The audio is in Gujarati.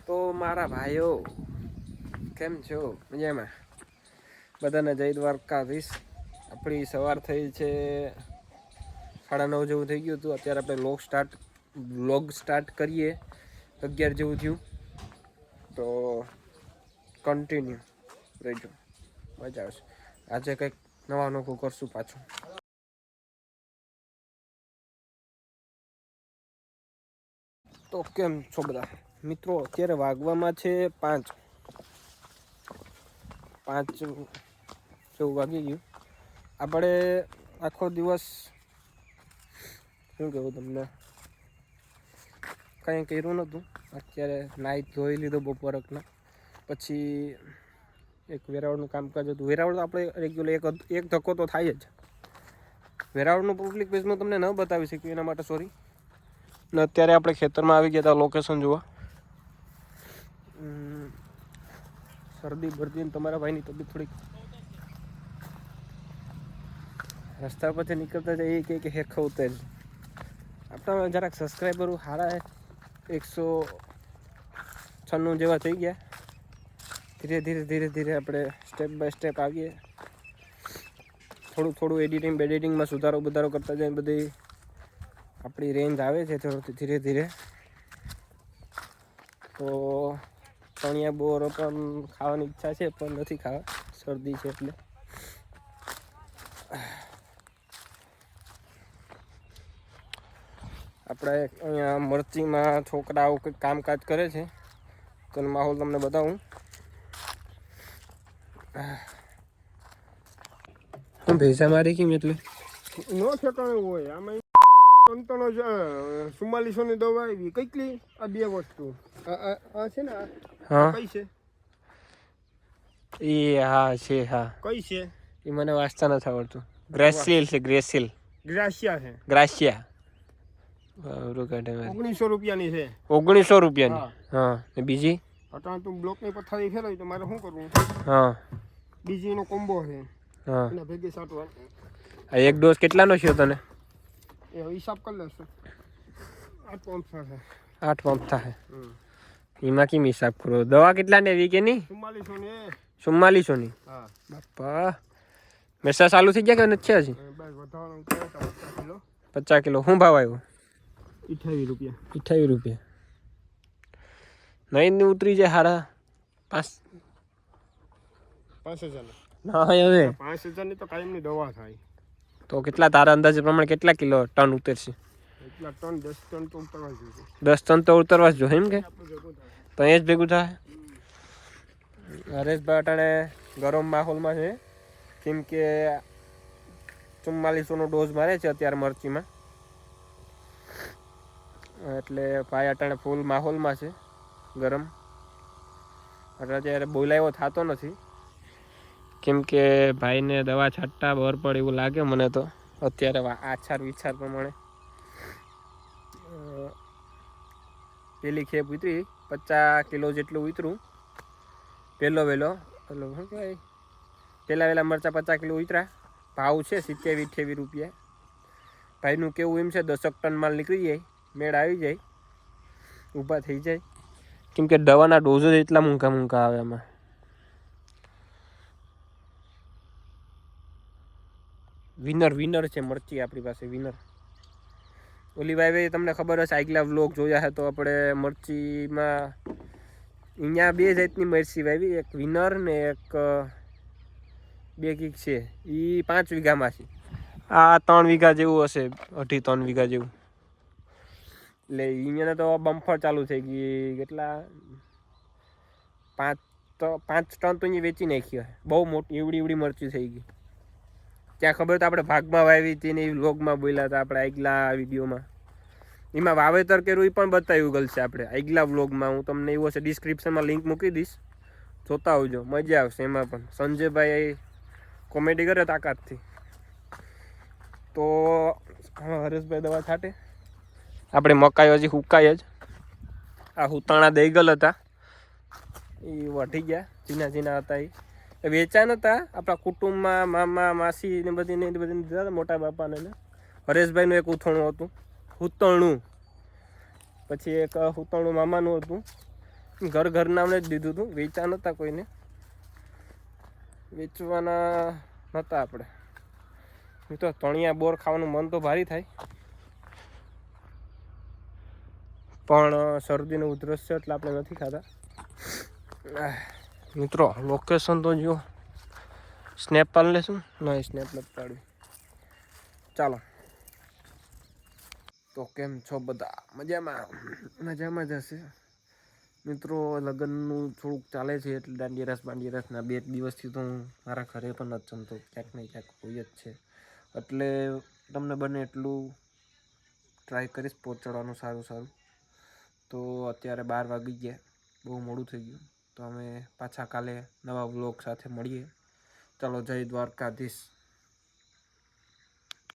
તો મારા ભાઈઓ કેમ છો? મજામાં? બધાને જય દ્વારકાધીશ. આપણી સવાર થઈ છે 9:30 જેવું થઈ ગયું હતું. અત્યારે આપણે વ્લોગ સ્ટાર્ટ કરીએ 11 જેવું થયું. તો કન્ટિન્યુ રહેજો, મજા આવશે. આજે કંઈક નવા નોખું કરશું પાછું. તો કેમ છો બધા મિત્રો? અત્યારે વાગવામાં છે 5 જેવું વાગી ગયું. આપણે આખો દિવસ શું કહેવું તમને, કંઈ કર્યું નહોતું. અત્યારે નાહી ધોઈ લીધો બપોરકના પછી એક વેરાવળનું કામકાજ હતું. વેરાવળ તો આપણે રેગ્યુલર એક ધક્કો તો થાય જ. વેરાવળનું પબ્લિક પેજમાં તમને ન બતાવી શક્યું એના માટે સોરી. ને અત્યારે આપણે ખેતરમાં આવી ગયા હતા લોકેશન જોવા. શરદી ભરતી તમારા ભાઈની તબિયત થોડીક રસ્તા પરથી નીકળતા જાય એ કે હેરખા ઉતરે. આપણા જરાક સબસ્ક્રાઈબરો સારા 196 જેવા થઈ ગયા. ધીરે ધીરે આપણે સ્ટેપ બાય સ્ટેપ આવીએ. થોડું એડિટિંગમાં સુધારો કરતા જાય બધી આપણી રેન્જ આવે છે ધીરે ધીરે. તો ચણિયા બોર પણ ખાવાની ઈચ્છા છે પણ નથી ખાવા, શરદી છે એટલે. આપણે અહીંયા મરચીમાં છોકરાઓ કંઈક કામકાજ કરે છે તો માહોલ તમને બતાવું. ભેસા મારી કેમ એટલે નો ઠેકાણું હોય આમાં. 4400 ની દવા આવી કેટલી? આ બે વસ્તુ આ છે ને, હા કઈ છે એ? હા છે, હા. કઈ છે એ મને વાંચતા નથી આવડતું. ગ્રેસિલ છે, ગ્રાસિયા છે. ગ્રાસિયા 1900 રૂપિયાની છે. 1900 રૂપિયાની. હા. ને બીજી અટાણ તું બ્લોકની પથારી ફેરવી તો મારે શું કરવું? હા, બીજી નો કોમ્બો છે. હા. એના ભેગી સાટવા. આ એક ડોઝ કેટલાનો છે તને? એ હિસાબ કરી લેશો. 8 પંપ છે. 8 પંપ થાય. એમાં કેમ હિસાબ કરો? દવા કેટલા ને એવી કે નહીં? 4400 ની. 4400 ની. હા બાપા, મેસા ચાલુ થઈ ગયા કે નથી હજી? બસ વધારવાનું કહો તો 50 કિલો. 50 કિલો. શું ભાવ આવ્યો? 28 રૂપિયા. 28 રૂપિયા. નહીં ઉતરી જાય હારા 5000 ના હવે 5000 ની તો કાયમની દવા થાય. તો કેટલા તારા અંદાજે પ્રમાણે કેટલા કિલો ટન ઉતરશે? એટલા ટન 10 ટન તો ઉતરવા જોઈએ. 10 ટન તો ઉતરવા જ જોઈએ એમ કે? તો અહીંયા જ ભેગું થાય. હરેશભાઈ અટાણે ગરમ માહોલમાં છે કેમ કે 4400 નો ડોઝ મારે છે અત્યારે મરચીમાં. એટલે ભાઈ અટાણે ફૂલ માહોલમાં છે ગરમ. અત્યારે બોલાયો થતો નથી કેમ કે ભાઈને દવા છાંટતા બર પડે એવું લાગે મને તો અત્યારે આચાર વિચાર પ્રમાણે. પેલી ખેપ ઉતરી 50 કિલો જેટલું ઉતરું. પહેલો વહેલો શું કહેવાય, પહેલા મરચાં 50 કિલો ઉતર્યા. ભાવ છે 70-28 રૂપિયા. ભાઈનું કેવું એમ છે 10 ટન માલ નીકળી જાય, મેળ આવી જાય, ઊભા થઈ જાય. કેમ કે દવાના ડોઝ જ એટલા મૂંઘા આવે એમાં. વિનર છે મરચી આપણી પાસે, વિનર. ઓલી ભાઈ તમને ખબર હશે, આગલા વ્લોગ જોયા છે તો આપણે મરચીમાં અહીંયા 2 જાતની મરચી વાવી, એક વિનર ને એક બે કીક છે. એ 5 વીઘામાં છે. આ 3 વીઘા જેવું હશે, 2.5-3 વીઘા જેવું. એટલે અહીંયા તો બમ્ફર ચાલુ થઈ ગઈ. કેટલા 5 ટન તો અહીંયા વેચી નાખી. બહુ મોટી એવડી મરચી થઈ ગઈ. ત્યાં ખબર તો આપણે ભાગમાં વાવી હતી ને એ વ્લોગમાં બોલ્યા હતા આપણે આગલા વિડીયોમાં. એમાં વાવેતર કર્યું એ પણ બતાવ્યું ગલશે આપણે આગલા વ્લોગમાં. હું તમને એવું હશે ડિસ્ક્રિપ્શનમાં લિંક મૂકી દઈશ, જોતા આવજો, મજા આવશે એમાં પણ. સંજયભાઈ કોમેડી કરે તાકાતથી. તો હરેશભાઈ દવા છાંટે. આપણે મકાઈ હજી હુકાય જ. આ હુતાણા દઈ ગયેલ હતા એ વઢી ગયા, ઝીણા હતા. એ વેચા નતા. આપણા કુટુંબમાં મામા માસી ને બધી દીધા હતા, મોટા બાપાને. હરેશભાઈનું એક ઉથણું હતું, હુતણું. પછી એક હુતણું મામાનું હતું. ઘર નામને જ દીધું હતું, વેચા નહોતા કોઈને, વેચવાના નહોતા આપણે. મિત્રો તણિયા બોર ખાવાનું મન તો ભારી થાય, પણ શરદીનો ઉધરસ છે એટલે આપણે નથી ખાતા. મિત્રો લોકેશન તો જો સ્નેપ પાડી લેશું, નહીં સ્નેપ નથી પાડવી. ચાલો, તો કેમ છો બધા? મજામાં જ હશે મિત્રો. લગ્નનું થોડુંક ચાલે છે એટલે દાંડિયા રસના 2 દિવસથી તો હું મારા ઘરે પણ નથી જમતો, ક્યાંક ને ક્યાંક હોય જ છે. એટલે તમને બને એટલું ટ્રાય કરીશ પહોંચાડવાનું સારું. તો અત્યારે 12 વાગી ગયા, બહુ મોડું થઈ ગયું. તો અમે પાછા કાલે નવા વ્લોગ સાથે મળીએ. ચાલો, જય દ્વારકાધીશ.